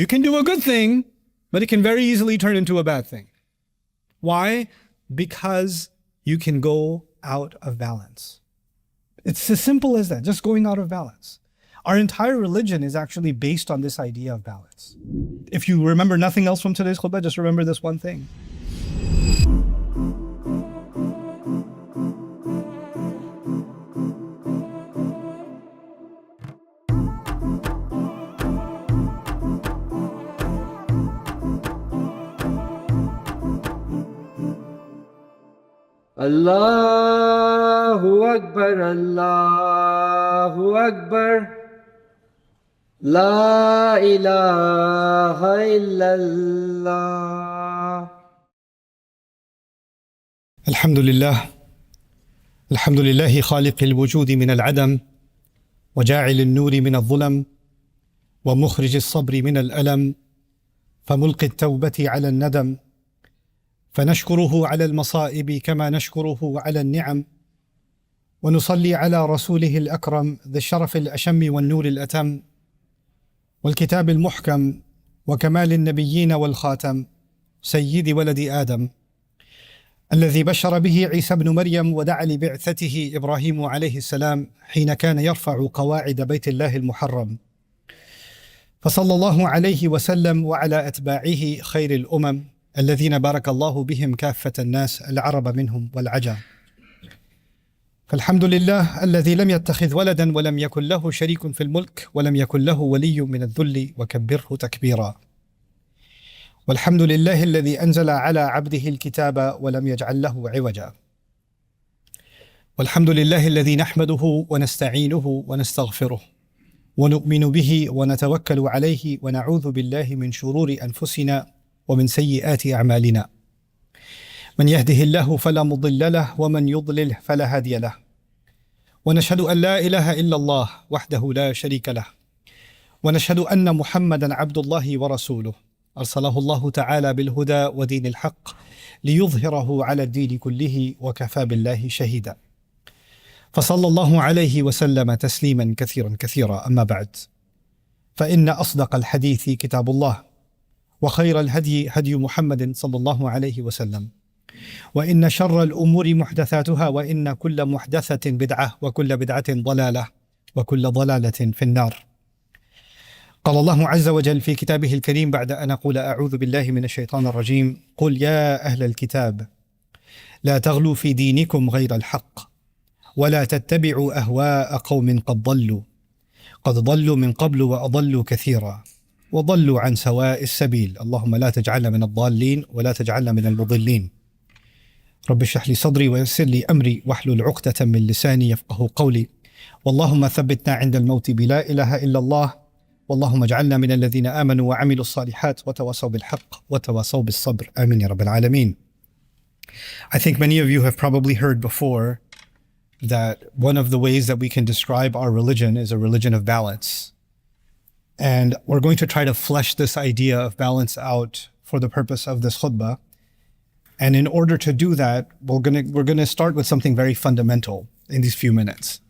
You can do a good thing, but it can very easily turn into a bad thing. Why? Because you can go out of balance. It's as simple as that, just going out of balance. Our entire religion is actually based on this idea of balance. If you remember nothing else from today's khutbah, just remember this one thing. Allahu Akbar, Allahu Akbar, La ilaha illallah. الحمد لله خالق الوجود من العدم وجاعل النور من الظلم ومخرج الصبر من الألم فملقي التوبة على الندم فنشكره على المصائب كما نشكره على النعم ونصلي على رسوله الأكرم ذي الشرف الأشم والنور الأتم والكتاب المحكم وكمال النبيين والخاتم سيد ولد آدم الذي بشر به عيسى ابن مريم ودعا لبعثته إبراهيم عليه السلام حين كان يرفع قواعد بيت الله المحرم. فصلى الله عليه وسلم وعلى أتباعه خير الأمم الذين بارك الله بهم كافة الناس العرب منهم والعجم. فالحمد لله الذي لم يتخذ ولدا ولم يكن له شريك في الملك ولم يكن له ولي من الذل وكبره تكبيرا. والحمد لله الذي أنزل على عبده الكتاب ولم يجعل له عوجا. والحمد لله الذي نحمده ونستعينه ونستغفره ونؤمن به ونتوكل عليه ونعوذ بالله من شرور أنفسنا ومن سيئات أعمالنا. من يهده الله فلا مضل له ومن يضلل فلا هادي له. ونشهد أن لا إله إلا الله وحده لا شريك له. ونشهد أن محمدا عبد الله ورسوله أرسله الله تعالى بالهدى ودين الحق ليظهره على الدين كله وكفى بالله شهيدا. فصلى الله عليه وسلم تسليما كثيرا كثيرا. أما بعد، فإن أصدق الحديث كتاب الله وخير الهدي هدي محمد صلى الله عليه وسلم وإن شر الأمور محدثاتها وإن كل محدثة بدعة وكل بدعة ضلالة وكل ضلالة في النار. قال الله عز وجل في كتابه الكريم بعد أن أقول أعوذ بالله من الشيطان الرجيم: قل يا أهل الكتاب لا تغلوا في دينكم غير الحق ولا تتبعوا أهواء قوم قد ضلوا من قبل وأضلوا كثيرا وضلوا عن سواء السبيل. اللهم لا تجعلنا من الضالين ولا تجعلنا من المضلين. رب اشرح لي صدري ويسر لي أمري واحلل عقدة من لساني يفقه قولي. واللهم ثبتنا عند الموت بلا إله إلا الله. واللهم اجعلنا من الذين آمنوا وعملوا الصالحات وتواصوا بالحق وتواصوا بالصبر. آمين يا رب العالمين. I think many of you have probably heard before that one of the ways that we can describe our religion is a religion of balance. And we're going to try to flesh this idea of balance out for the purpose of this khutbah. And in order to do that, we're going to start with something very fundamental in these few minutes.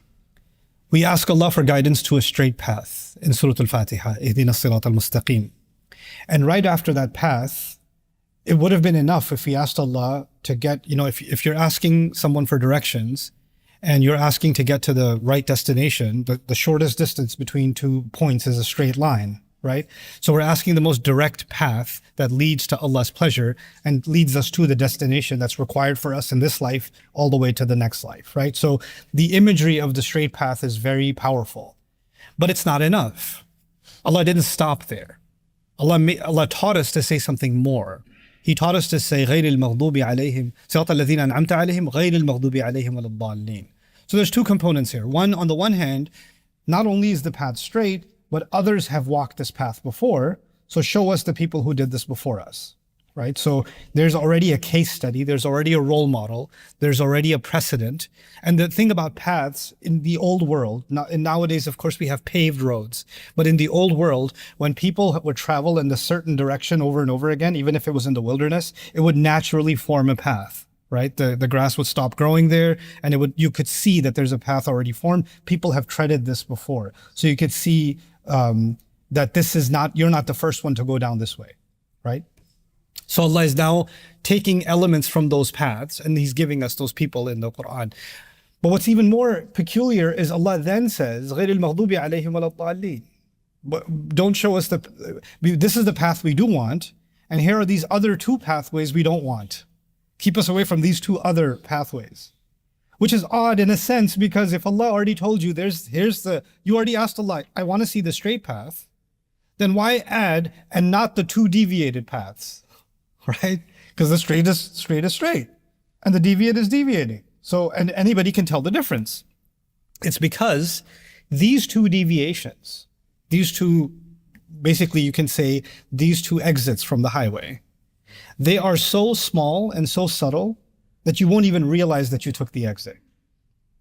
We ask Allah for guidance to a straight path in Surah Al-Fatiha, Ihdina as-Sirat al-Mustaqim. And right after that path, it would have been enough if we asked Allah to get, if you're asking someone for directions and you're asking to get to the right destination, the shortest distance between 2 points is a straight line, right? So we're asking the most direct path that leads to Allah's pleasure and leads us to the destination that's required for us in this life all the way to the next life, right? So the imagery of the straight path is very powerful, but it's not enough. Allah didn't stop there. Allah taught us to say something more. He taught us to say غير المغضوب عليهم صراط الذين أنعمت عليهم غير المغضوب عليهم ولا الضالين. So there's two components here. One, on the one hand, not only is the path straight, but others have walked this path before. So show us the people who did this before us, right? So there's already a case study. There's already a role model. There's already a precedent. And the thing about paths in the old world, nowadays, of course, we have paved roads. But in the old world, when people would travel in a certain direction over and over again, even if it was in the wilderness, it would naturally form a path, right? The grass would stop growing there, and you could see that there's a path already formed. People have treaded this before. So you could see that this is not, you're not the first one to go down this way, right? So Allah is now taking elements from those paths and He's giving us those people in the Quran. But what's even more peculiar is Allah then says, غَيْرِ الْمَغْضُوبِ عَلَيْهِمْ وَلَا الضَّالِّينَ. But don't show us this is the path we do want, and here are these other two pathways we don't want. Keep us away from these two other pathways. Which is odd in a sense, because if Allah already told you, you already asked Allah, I want to see the straight path, then why add and not the two deviated paths, right? Because the straight is straight, and the deviate is deviating. So, and anybody can tell the difference. It's because these two deviations, basically you can say these two exits from the highway, they are so small and so subtle that you won't even realize that you took the exit.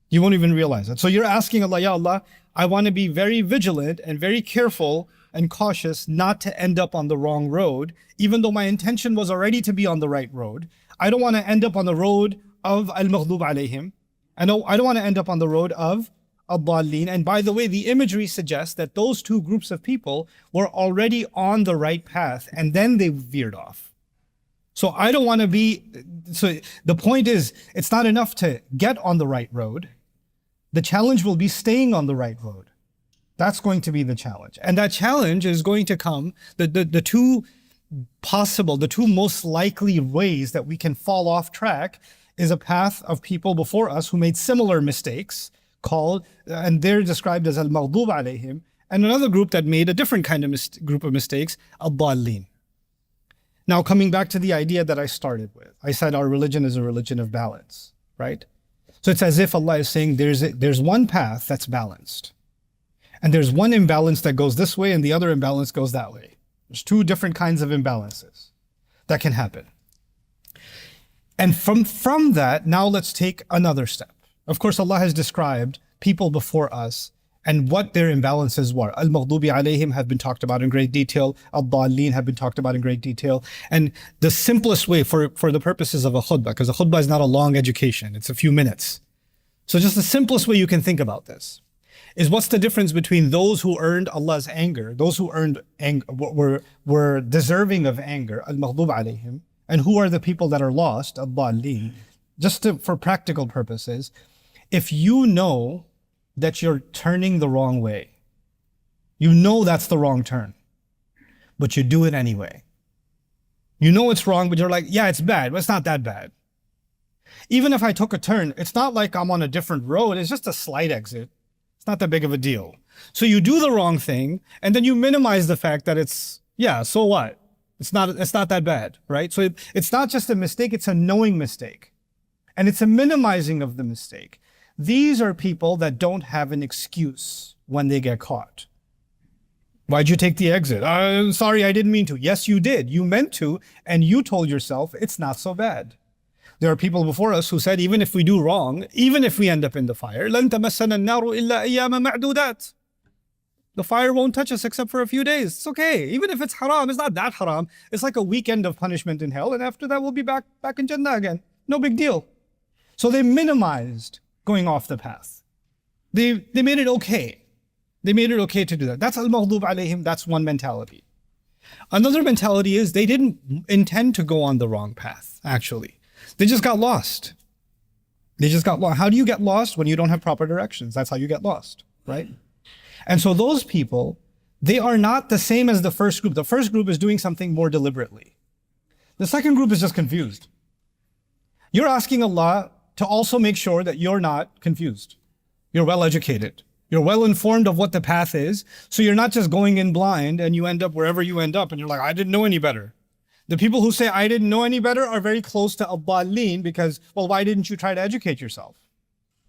You won't even realize it. So you're asking Allah, Ya Allah, I want to be very vigilant and very careful and cautious not to end up on the wrong road, even though my intention was already to be on the right road. I don't want to end up on the road of al-maghdub alayhim. I don't want to end up on the road of ad-dallin. And by the way, the imagery suggests that those two groups of people were already on the right path and then they veered off. So I don't want to be, so the point is, it's not enough to get on the right road. The challenge will be staying on the right road. That's going to be the challenge. And that challenge is going to come, the two most likely ways that we can fall off track is a path of people before us who made similar mistakes and they're described as al-maghdub alayhim, and another group that made a different kind of group of mistakes, ad-dallin. Now, coming back to the idea that I started with, I said our religion is a religion of balance, right? So it's as if Allah is saying there's one path that's balanced, and there's one imbalance that goes this way and the other imbalance goes that way. There's two different kinds of imbalances that can happen. And from that, now let's take another step. Of course, Allah has described people before us and what their imbalances were. Al-Maghdubi alayhim have been talked about in great detail. Ad-Dallin have been talked about in great detail. And the simplest way for the purposes of a khutbah, because a khutbah is not a long education, it's a few minutes. So just the simplest way you can think about this is what's the difference between those who earned Allah's anger, those who were deserving of anger, Al-Maghdub alayhim, and who are the people that are lost, Ad-Dallin. For practical purposes, if you know that you're turning the wrong way, you know that's the wrong turn, but you do it anyway. You know it's wrong, but you're like, yeah, it's bad, but it's not that bad. Even if I took a turn, it's not like I'm on a different road, it's just a slight exit. It's not that big of a deal. So you do the wrong thing, and then you minimize the fact that so what? It's not that bad, right? So it's not just a mistake, it's a knowing mistake. And it's a minimizing of the mistake. These are people that don't have an excuse when they get caught. Why'd you take the exit? I'm sorry, I didn't mean to. Yes, you did. You meant to, and you told yourself it's not so bad. There are people before us who said, even if we do wrong, even if we end up in the fire, لَن تَمَسَّنَا النَّارُ إِلَّا أَيَّامًا مَعْدُودَاتٍ. The fire won't touch us except for a few days. It's okay. Even if it's haram, it's not that haram. It's like a weekend of punishment in hell, and after that we'll be back in Jannah again. No big deal. So they minimized going off the path. They made it okay. They made it okay to do that. That's al-maghdub alayhim. That's one mentality. Another mentality is they didn't intend to go on the wrong path, actually. They just got lost. They just got lost. How do you get lost? When you don't have proper directions. That's how you get lost, right? And so those people, they are not the same as the first group. The first group is doing something more deliberately. The second group is just confused. You're asking Allah to also make sure that you're not confused. You're well educated. You're well informed of what the path is. So you're not just going in blind and you end up wherever you end up and you're like, I didn't know any better. The people who say, I didn't know any better are very close to ad-dallin because, well, why didn't you try to educate yourself?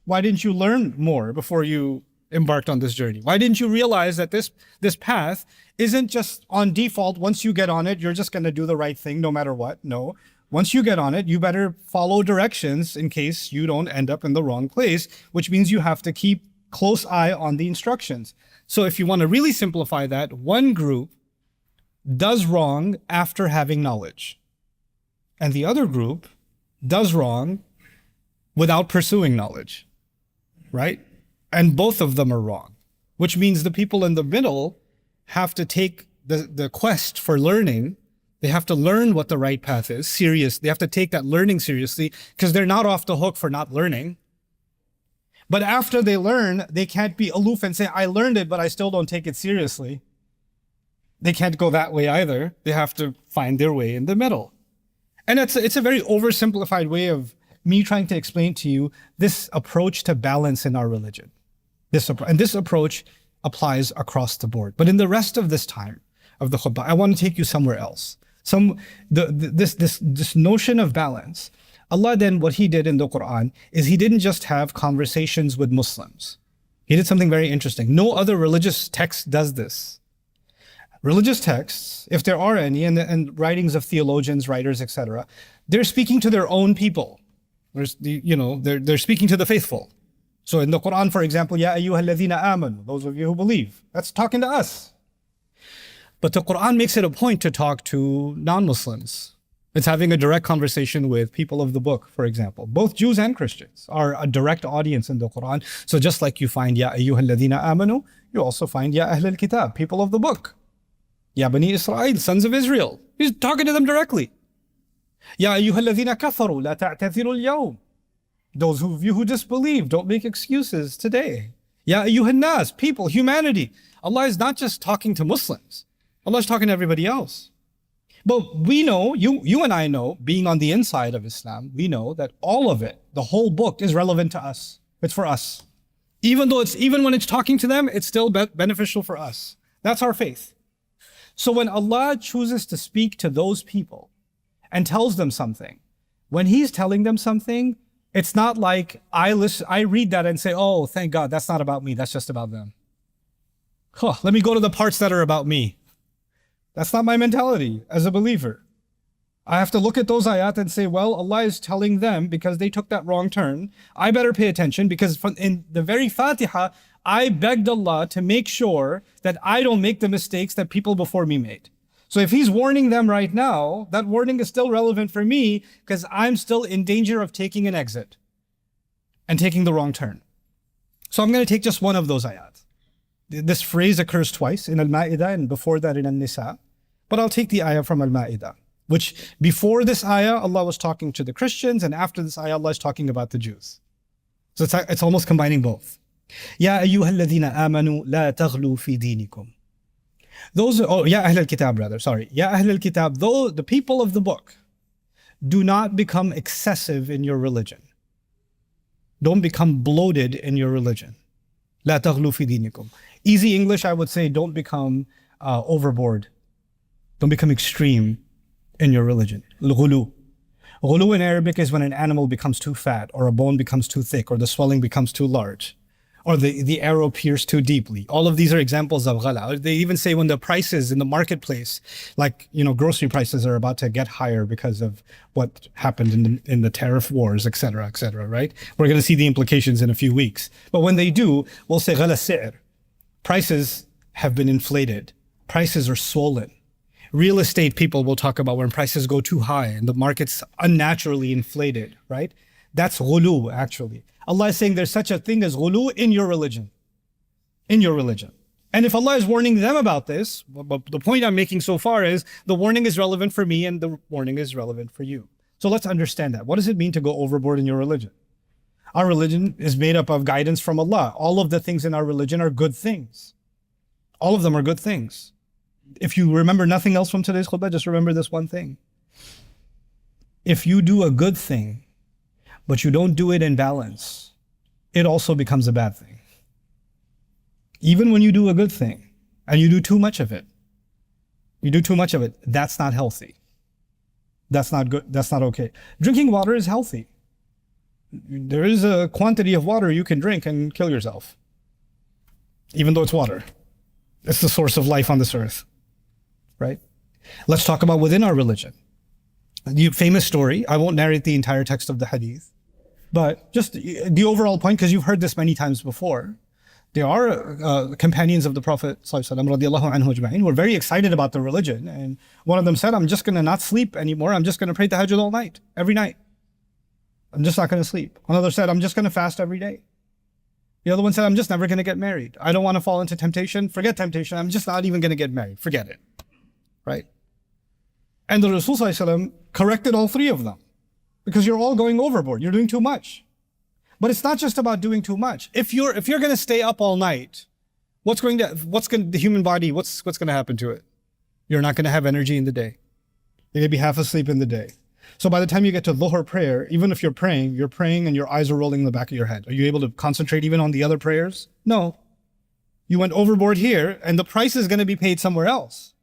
Why didn't you learn more before you embarked on this journey? Why didn't you realize that this path isn't just on default, once you get on it, you're just going to do the right thing no matter what? No. Once you get on it, you better follow directions in case you don't end up in the wrong place, which means you have to keep close eye on the instructions. So if you want to really simplify that, one group does wrong after having knowledge, and the other group does wrong without pursuing knowledge, right? And both of them are wrong, which means the people in the middle, have to take the quest for learning. They have to learn what the right path is, serious. They have to take that learning seriously because they're not off the hook for not learning. But after they learn, they can't be aloof and say, I learned it, but I still don't take it seriously. They can't go that way either. They have to find their way in the middle. And it's a very oversimplified way of me trying to explain to you this approach to balance in our religion. This approach applies across the board. But in the rest of this time of the khutbah, I want to take you somewhere else. This notion of balance. Allah then, what He did in the Quran is He didn't just have conversations with Muslims. He did something very interesting. No other religious text does this. Religious texts, if there are any, and writings of theologians, writers, etc., they're speaking to their own people. They're speaking to the faithful. So in the Quran, for example, Ya ayyuha alladhina amanu, those of you who believe, that's talking to us. But the Quran makes it a point to talk to non-Muslims. It's having a direct conversation with people of the book, for example. Both Jews and Christians are a direct audience in the Quran. So just like you find Ya ayyuha alladhina amanu, you also find Ya ahl al-kitab, people of the book. Ya bani Israel, sons of Israel. He's talking to them directly. Ya ayyuha alladhina kafaru, la ta'tathiru al-yawm. Those of you who disbelieve, don't make excuses today. Ya ayyuhan nas, people, humanity. Allah is not just talking to Muslims. Allah is talking to everybody else. But we know, you and I know, being on the inside of Islam, we know that all of it, the whole book is relevant to us. It's for us. Even when it's talking to them, it's still beneficial for us. That's our faith. So when Allah chooses to speak to those people and tells them something, when He's telling them something, it's not like I read that and say, oh, thank God, that's not about me, that's just about them. Let me go to the parts that are about me. That's not my mentality as a believer. I have to look at those ayat and say, well, Allah is telling them because they took that wrong turn. I better pay attention because in the very Fatiha, I begged Allah to make sure that I don't make the mistakes that people before me made. So if He's warning them right now, that warning is still relevant for me because I'm still in danger of taking an exit and taking the wrong turn. So I'm going to take just one of those ayat. This phrase occurs twice in Al-Ma'idah and before that in An-Nisa. But I'll take the ayah from Al-Ma'idah, which before this ayah, Allah was talking to the Christians, and after this ayah, Allah is talking about the Jews. So it's almost combining both. Ya ayyuha alladhina amanu la taghlu fi dinikum. Ya ahl al-kitab rather, sorry. Ya ahl al-kitab, though the people of the book, do not become excessive in your religion. Don't become bloated in your religion. La taghlu fi dinikum. Easy English, I would say, don't become overboard. Don't become extreme in your religion. Al-ghulu. Ghulu in Arabic is when an animal becomes too fat, or a bone becomes too thick, or the swelling becomes too large, or the arrow pierced too deeply. All of these are examples of ghala. They even say when the prices in the marketplace, like grocery prices are about to get higher because of what happened in the tariff wars, etc., right? We're going to see the implications in a few weeks. But when they do, we'll say ghala si'r. Prices have been inflated. Prices are swollen. Real estate people will talk about when prices go too high and the market's unnaturally inflated, right? That's ghulu, actually. Allah is saying there's such a thing as ghulu in your religion. In your religion. And if Allah is warning them about this, but the point I'm making so far is the warning is relevant for me and the warning is relevant for you. So let's understand that. What does it mean to go overboard in your religion? Our religion is made up of guidance from Allah. All of the things in our religion are good things. All of them are good things. If you remember nothing else from today's khutbah, just remember this one thing. If you do a good thing, but you don't do it in balance, it also becomes a bad thing. Even when you do a good thing and you do too much of it, that's not healthy. That's not good. That's not okay. Drinking water is healthy. There is a quantity of water you can drink and kill yourself, even though it's water. It's the source of life on this earth, right? Let's talk about within our religion. The famous story, I won't narrate the entire text of the hadith, but just the overall point, because you've heard this many times before. There are companions of the Prophet ﷺ who were very excited about the religion. And one of them said, I'm just going to not sleep anymore. I'm just going to pray tahajjud all night, every night. I'm just not going to sleep. Another said, I'm just going to fast every day. The other one said, I'm just never going to get married. I don't want to fall into temptation. Forget temptation. I'm just not even going to get married. Forget it. Right? And the Rasul ﷺ corrected all three of them because you're all going overboard. You're doing too much. But it's not just about doing too much. If you're going to stay up all night, the human body, what's going to happen to it? You're not going to have energy in the day. You're going to be half asleep in the day. So by the time you get to Dhuhr prayer, even if you're praying and your eyes are rolling in the back of your head. Are you able to concentrate even on the other prayers? No. You went overboard here, and the price is going to be paid somewhere else.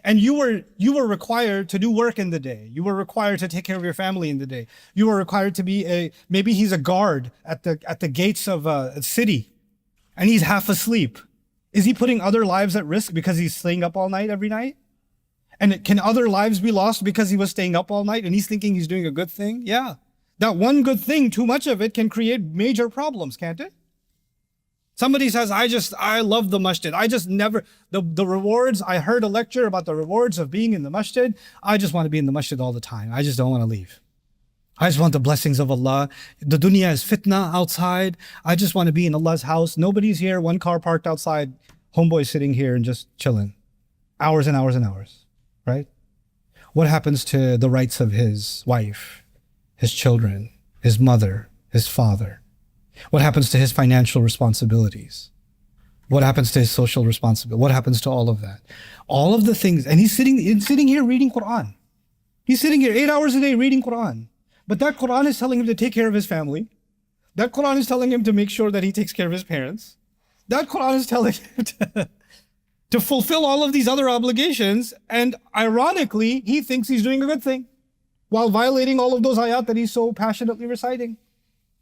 And you were required to do work in the day. You were required to take care of your family in the day. You were required to be maybe he's a guard at the gates of a city, and he's half asleep. Is he putting other lives at risk because he's staying up all night every night? And can other lives be lost because he was staying up all night and he's thinking he's doing a good thing? Yeah. That one good thing, too much of it can create major problems, can't it? Somebody says, I love the masjid. The rewards, I heard a lecture about the rewards of being in the masjid. I just want to be in the masjid all the time. I just don't want to leave. I just want the blessings of Allah. The dunya is fitna outside. I just want to be in Allah's house. Nobody's here. One car parked outside. Homeboy sitting here and just chilling. Hours and hours and hours. Right? What happens to the rights of his wife, his children, his mother, his father? What happens to his financial responsibilities? What happens to his social responsibility? What happens to all of that? All of the things, and he's sitting here reading Quran. He's sitting here 8 hours a day reading Quran. But that Quran is telling him to take care of his family. That Quran is telling him to make sure that he takes care of his parents. That Quran is telling him to fulfill all of these other obligations, and ironically, he thinks he's doing a good thing while violating all of those ayat that he's so passionately reciting.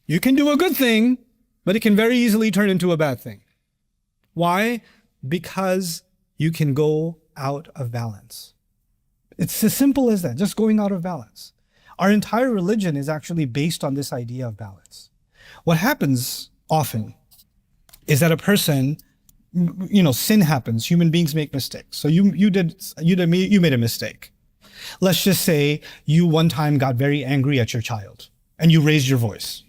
You can do a good thing, but it can very easily turn into a bad thing. Why? Because you can go out of balance. It's as simple as that, just going out of balance. Our entire religion is actually based on this idea of balance. What happens often is that a person, sin happens. Human beings make mistakes. So you made a mistake. Let's just say you one time got very angry at your child and you raised your voice.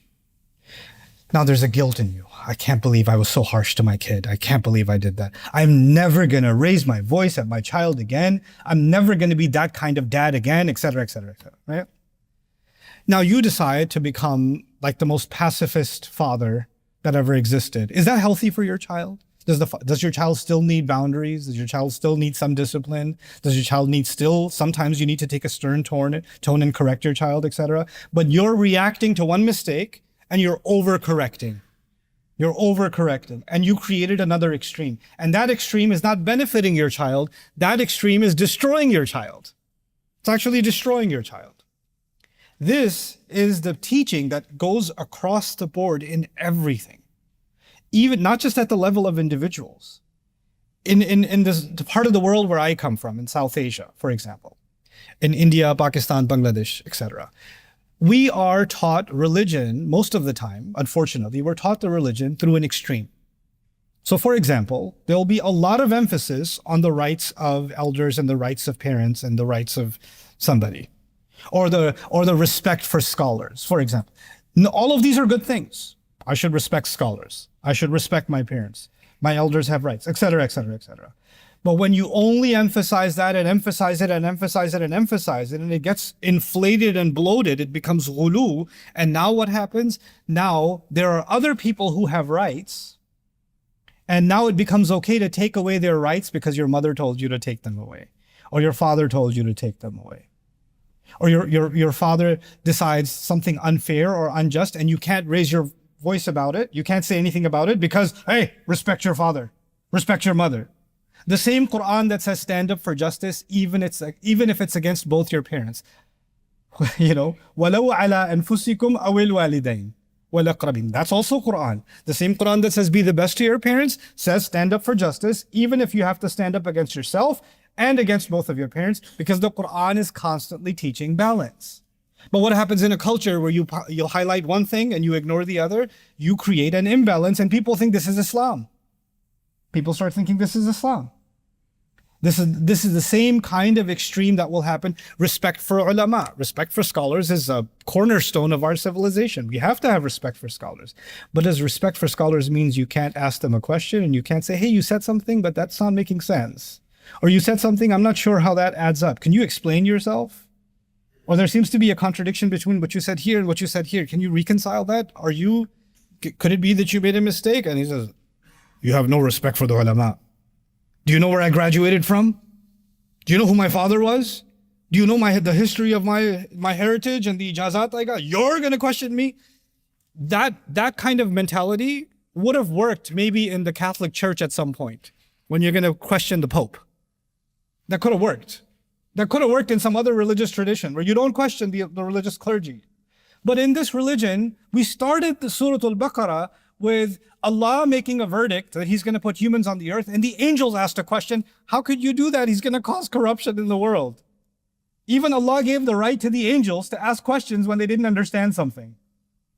Now there's a guilt in you. I can't believe I was so harsh to my kid. I can't believe I did that. I'm never going to raise my voice at my child again. I'm never going to be that kind of dad again, etc., etc., etc., right? Now you decide to become like the most pacifist father that ever existed. Is that healthy for your child? Does your child still need boundaries? Does your child still need some discipline? Does your child sometimes you need to take a stern tone and correct your child, etc. But you're reacting to one mistake and you're overcorrecting. You're overcorrecting and you created another extreme. And that extreme is not benefiting your child. That extreme is destroying your child. It's actually destroying your child. This is the teaching that goes across the board in everything. Even not just at the level of individuals. In the part of the world where I come from, in South Asia, for example, in India, Pakistan, Bangladesh, etc., we are taught religion most of the time, unfortunately, we're taught the religion through an extreme. So for example, there'll be a lot of emphasis on the rights of elders and the rights of parents and the rights of somebody, or the respect for scholars, for example. All of these are good things. I should respect scholars. I should respect my parents. My elders have rights, etc., etc., etc. But when you only emphasize that and emphasize it and emphasize it and emphasize it, and it gets inflated and bloated, it becomes ghulu. And now what happens? Now there are other people who have rights, and now it becomes okay to take away their rights because your mother told you to take them away, or your father told you to take them away. Or your father decides something unfair or unjust and you can't raise your voice about it. You can't say anything about it because, hey, respect your father, respect your mother. The same Quran that says stand up for justice, even if it's against both your parents. وَلَوْ عَلَىٰ أَنفُسِكُمْ أَوِ الْوَالِدَيْنِ وَالْأَقْرَبِينَ. That's also Quran. The same Quran that says be the best to your parents says stand up for justice, even if you have to stand up against yourself and against both of your parents, because the Quran is constantly teaching balance. But what happens in a culture where you'll highlight one thing and you ignore the other? You create an imbalance and people think this is Islam. People start thinking this is Islam. This is the same kind of extreme that will happen. Respect for ulama, respect for scholars is a cornerstone of our civilization. We have to have respect for scholars. But does respect for scholars means you can't ask them a question and you can't say, hey, you said something, but that's not making sense. Or you said something, I'm not sure how that adds up. Can you explain yourself? Or there seems to be a contradiction between what you said here and what you said here. Can you reconcile that? Could it be that you made a mistake? And he says, you have no respect for the ulama. Do you know where I graduated from? Do you know who my father was? Do you know the history of my heritage and the ijazat I got? You're going to question me? That kind of mentality would have worked maybe in the Catholic Church at some point when you're going to question the Pope. That could have worked. That could have worked in some other religious tradition where you don't question the religious clergy. But in this religion, we started the Surah Al-Baqarah with Allah making a verdict that he's going to put humans on the earth, and the angels asked a question, how could you do that? He's going to cause corruption in the world. Even Allah gave the right to the angels to ask questions when they didn't understand something.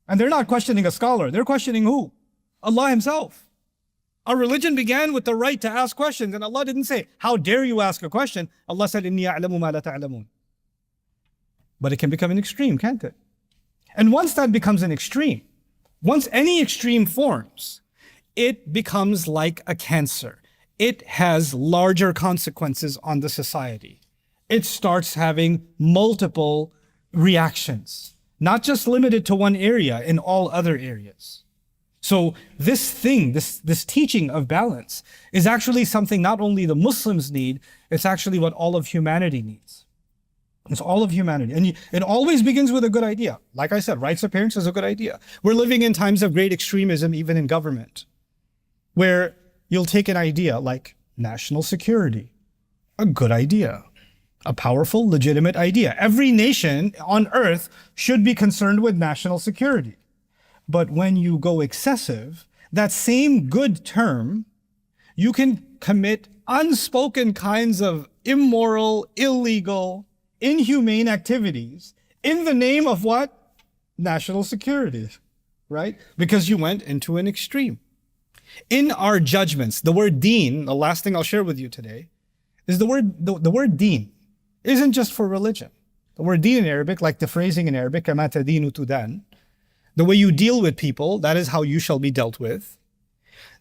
And they're not questioning a scholar, they're questioning who? Allah himself. Our religion began with the right to ask questions, and Allah didn't say, how dare you ask a question? Allah said, Inni a'lamu ma la ta'lamun. But it can become an extreme, can't it? And once that becomes an extreme, once any extreme forms, it becomes like a cancer. It has larger consequences on the society. It starts having multiple reactions, not just limited to one area, in all other areas. So this teaching of balance is actually something not only the Muslims need, it's actually what all of humanity needs. It's all of humanity. And it always begins with a good idea. Like I said, rights of parents is a good idea. We're living in times of great extremism, even in government, where you'll take an idea like national security, a good idea, a powerful, legitimate idea. Every nation on earth should be concerned with national security. But when you go excessive, that same good term, you can commit unspoken kinds of immoral, illegal, inhumane activities in the name of what? National security, right? Because you went into an extreme. In our judgments, the word deen, the last thing I'll share with you today, is the word deen isn't just for religion. The word deen in Arabic, like the phrasing in Arabic, كَمَا تَدِينُ تُدَانُ, the way you deal with people, that is how you shall be dealt with.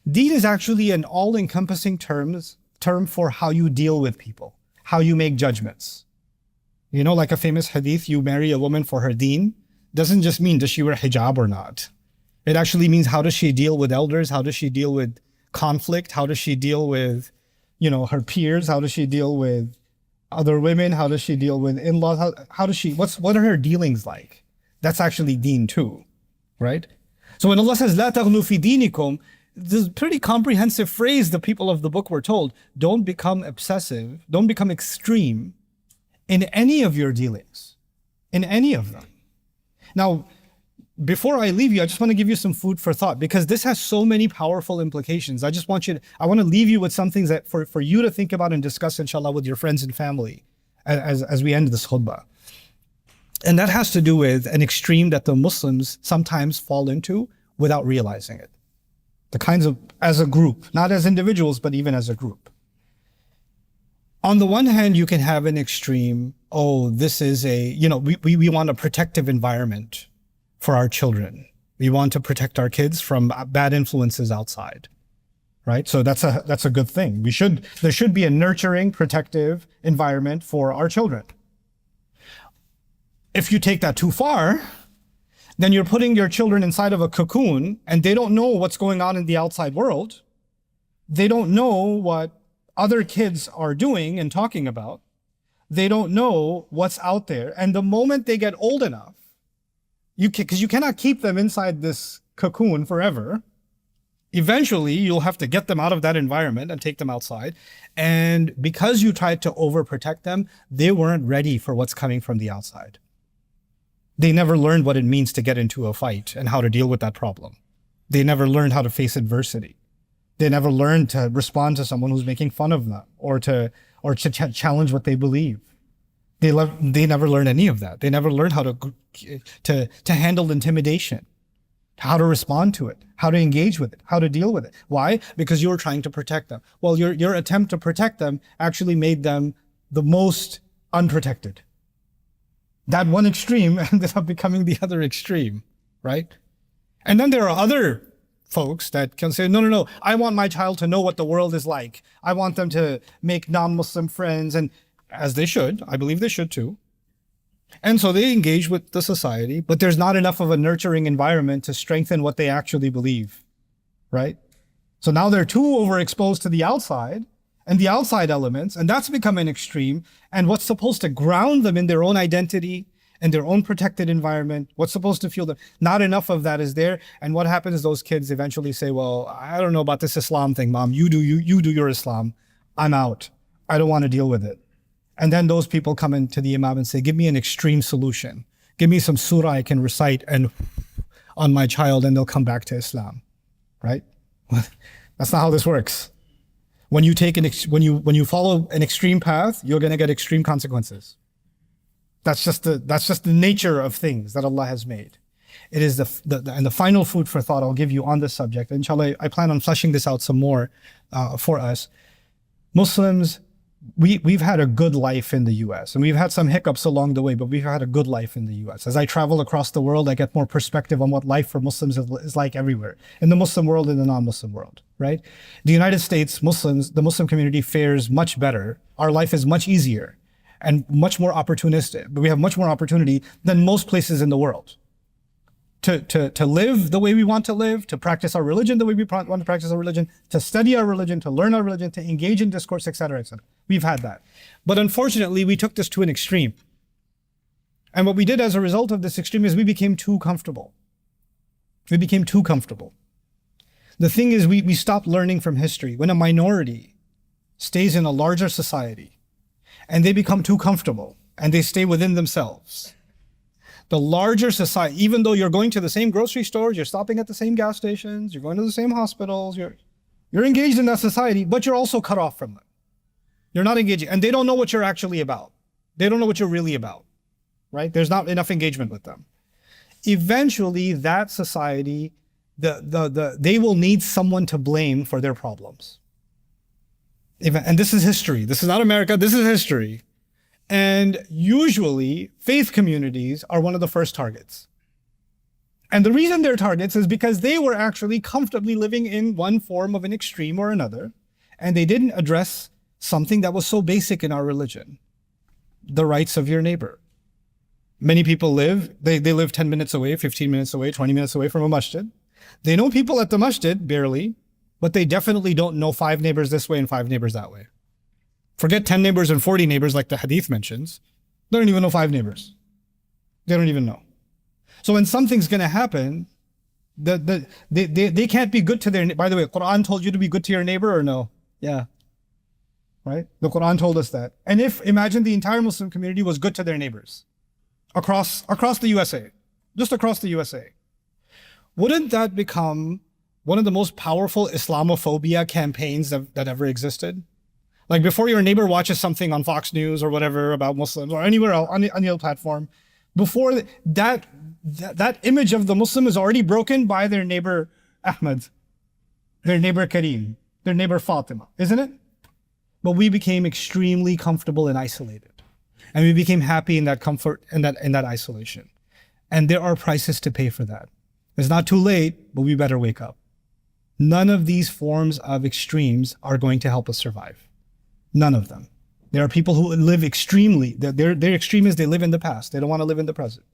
Deen is actually an all-encompassing term for how you deal with people, how you make judgments. You know, like a famous hadith, you marry a woman for her deen, doesn't just mean does she wear hijab or not. It actually means how does she deal with elders? How does she deal with conflict? How does she deal with, her peers? How does she deal with other women? How does she deal with in-laws? What are her dealings like? That's actually deen too, right? So when Allah says, لا تغلوا في دينكم, this is a pretty comprehensive phrase the people of the book were told. Don't become obsessive, don't become extreme in any of your dealings, in any of them. Now, before I leave you, I just want to give you some food for thought because this has so many powerful implications. I want to leave you with something that for you to think about and discuss, inshallah, with your friends and family as we end this khutbah. And that has to do with an extreme that the Muslims sometimes fall into without realizing it. As a group, not as individuals, but even as a group. On the one hand, you can have an extreme, this is we want a protective environment for our children. We want to protect our kids from bad influences outside, right? So that's a good thing. There should be a nurturing, protective environment for our children. If you take that too far, then you're putting your children inside of a cocoon and they don't know what's going on in the outside world. They don't know what other kids are doing and talking about. They don't know what's out there. And the moment they get old enough, because you cannot keep them inside this cocoon forever, eventually you'll have to get them out of that environment and take them outside. And because you tried to overprotect them, they weren't ready for what's coming from the outside. They never learned what it means to get into a fight and how to deal with that problem. They never learned how to face adversity. They never learned to respond to someone who's making fun of them or to challenge what they believe. They never learned any of that. They never learned how to handle intimidation. how to respond to it, how to engage with it, how to deal with it. Why? Because you were trying to protect them. Well, your attempt to protect them actually made them the most unprotected. That one extreme ended up becoming the other extreme, right? And then there are other folks that can say, no, no, no, I want my child to know what the world is like. I want them to make non-Muslim friends, and as they should, I believe they should too. And so they engage with the society, but there's not enough of a nurturing environment to strengthen what they actually believe, right? So now they're too overexposed to the outside and the outside elements, and that's become an extreme. And what's supposed to ground them in their own identity and their own protected environment, what's supposed to fuel them, not enough of that is there. And what happens is those kids eventually say, well, I don't know about this Islam thing, Mom. You do your Islam. I'm out. I don't want to deal with it. And then those people come into the Imam and say, give me an extreme solution. Give me some surah I can recite and on my child, and they'll come back to Islam, right? That's not how this works. When you take when you follow an extreme path, you're going to get extreme consequences. That's just the nature of things that Allah has made. It is the final food for thought I'll give you on this subject. Inshallah, I plan on fleshing this out some more for us. Muslims, we've had a good life in the US, and we've had some hiccups along the way, but we've had a good life in the US. As I travel across the world, I get more perspective on what life for Muslims is like everywhere, in the Muslim world and the non-Muslim world, right? The United States, Muslims, the Muslim community fares much better. Our life is much easier and much more opportunistic, but we have much more opportunity than most places in the world to live the way we want to live, to practice our religion the way we want to practice our religion, to study our religion, to learn our religion, to engage in discourse, etc., etc. We've had that. But unfortunately, we took this to an extreme. And what we did as a result of this extreme is we became too comfortable. We became too comfortable. The thing is, we stopped learning from history. When a minority stays in a larger society and they become too comfortable and they stay within themselves, the larger society, even though you're going to the same grocery stores, you're stopping at the same gas stations, you're going to the same hospitals, you're engaged in that society, but you're also cut off from them. You're not engaging, and they don't know what you're actually about. They don't know what you're really about, right? There's not enough engagement with them. Eventually, that society, they will need someone to blame for their problems. And this is history. This is not America. This is history. And usually, faith communities are one of the first targets. And the reason they're targets is because they were actually comfortably living in one form of an extreme or another, and they didn't address something that was so basic in our religion: the rights of your neighbor. Many people live 10 minutes away, 15 minutes away, 20 minutes away from a masjid. They know people at the masjid, barely, but they definitely don't know 5 neighbors this way and 5 neighbors that way. Forget 10 neighbors and 40 neighbors like the hadith mentions. They don't even know 5 neighbors. They don't even know. So when something's going to happen, they can't be good to their neighbor. By the way, Quran told you to be good to your neighbor or no? Yeah. Right? The Quran told us that. And imagine the entire Muslim community was good to their neighbors across the USA, just across the USA. Wouldn't that become one of the most powerful Islamophobia campaigns that ever existed? Like, before your neighbor watches something on Fox News or whatever about Muslims or anywhere else on any other platform, before that image of the Muslim is already broken by their neighbor Ahmed, their neighbor Kareem, their neighbor Fatima, isn't it? But we became extremely comfortable and isolated. And we became happy in that comfort and that isolation. And there are prices to pay for that. It's not too late, but we better wake up. None of these forms of extremes are going to help us survive. None of them. There are people who live extremely. Their extreme is they live in the past. They don't want to live in the present.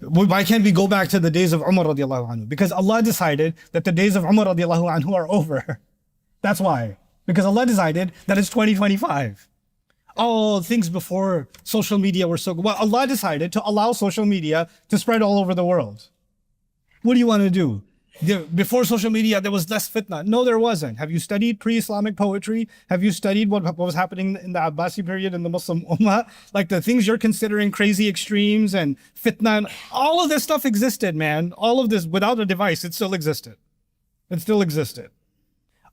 Why can't we go back to the days of Umar radiallahu anhu? Because Allah decided that the days of Umar radiallahu anhu are over. That's why. Because Allah decided that it's 2025. Oh, things before social media were so good. Well, Allah decided to allow social media to spread all over the world. What do you want to do? Before social media, there was less fitna. No, there wasn't. Have you studied pre-Islamic poetry? Have you studied what was happening in the Abbasi period in the Muslim Ummah? Like the things you're considering crazy extremes and fitna, and all of this stuff existed, man. All of this, without a device, it still existed. It still existed.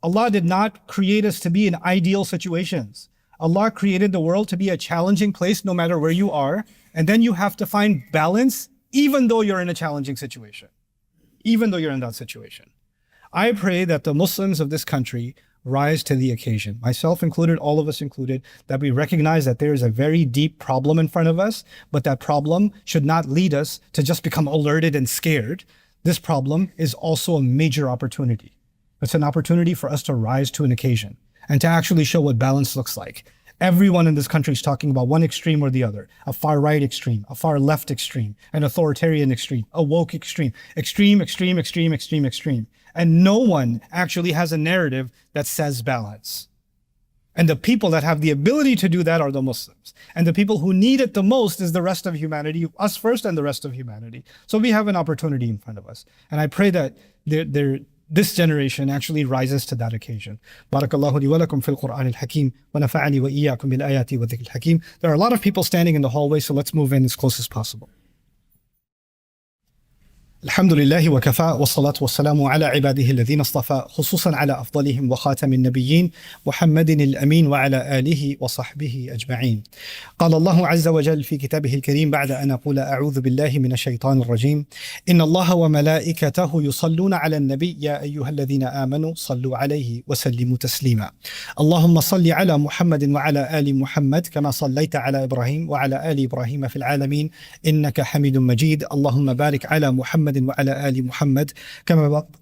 Allah did not create us to be in ideal situations. Allah created the world to be a challenging place no matter where you are. And then you have to find balance even though you're in a challenging situation. even though you're in that situation. I pray that the Muslims of this country rise to the occasion, myself included, all of us included, that we recognize that there is a very deep problem in front of us, but that problem should not lead us to just become alerted and scared. This problem is also a major opportunity. It's an opportunity for us to rise to an occasion and to actually show what balance looks like. Everyone in this country is talking about one extreme or the other, a far right extreme, a far left extreme, an authoritarian extreme, a woke extreme, extreme, extreme, extreme, extreme, extreme. And no one actually has a narrative that says balance. And the people that have the ability to do that are the Muslims. And the people who need it the most is the rest of humanity, us first and the rest of humanity. So we have an opportunity in front of us. And I pray that this generation actually rises to that occasion. Barakallahu li wa lakum fil Qur'an al-Hakim wa nafa'ani wa iyyakum bil ayati wa dhikr al-Hakim. There are a lot of people standing in the hallway, so let's move in as close as possible. الحمد لله وكفى والصلاة والسلام على عباده الذين اصطفى خصوصا على أفضلهم وخاتم النبيين محمد الأمين وعلى آله وصحبه أجمعين. قال الله عز وجل في كتابه الكريم بعد أن أقول أعوذ بالله من الشيطان الرجيم إن الله وملائكته يصلون على النبي يا أيها الذين آمنوا صلوا عليه وسلموا تسليما. اللهم صل على محمد وعلى آل محمد كما صليت على إبراهيم وعلى آل إبراهيم في العالمين إنك حميد مجيد. اللهم بارك على محمد وعلى آل محمد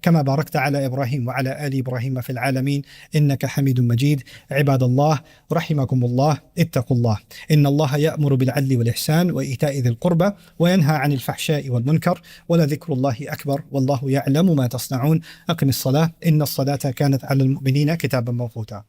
كما باركت على إبراهيم وعلى آل إبراهيم في العالمين إنك حميد مجيد. عباد الله رحمكم الله اتقوا الله إن الله يأمر بالعدل والإحسان وإيتاء ذي القربى وينهى عن الفحشاء والمنكر ولذكر الله أكبر والله يعلم ما تصنعون. أقم الصلاة إن الصلاة كانت على المؤمنين كتابا موقوتا.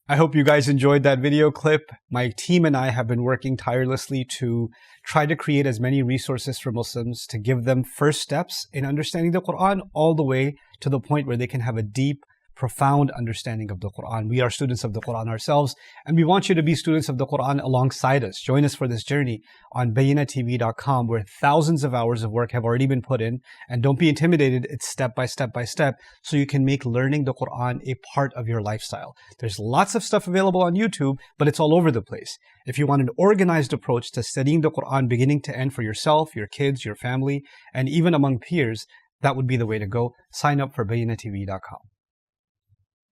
I hope you guys enjoyed that video clip. My team and I have been working tirelessly to try to create as many resources for Muslims to give them first steps in understanding the Quran all the way to the point where they can have a deep, profound understanding of the Quran. We are students of the Quran ourselves, and we want you to be students of the Quran alongside us. Join us for this journey on bayinatv.com, where thousands of hours of work have already been put in. And don't be intimidated, it's step by step by step, so you can make learning the Quran a part of your lifestyle. There's lots of stuff available on YouTube, but it's all over the place. If you want an organized approach to studying the Quran beginning to end for yourself, your kids, your family, and even among peers, that would be the way to go. Sign up for bayinatv.com.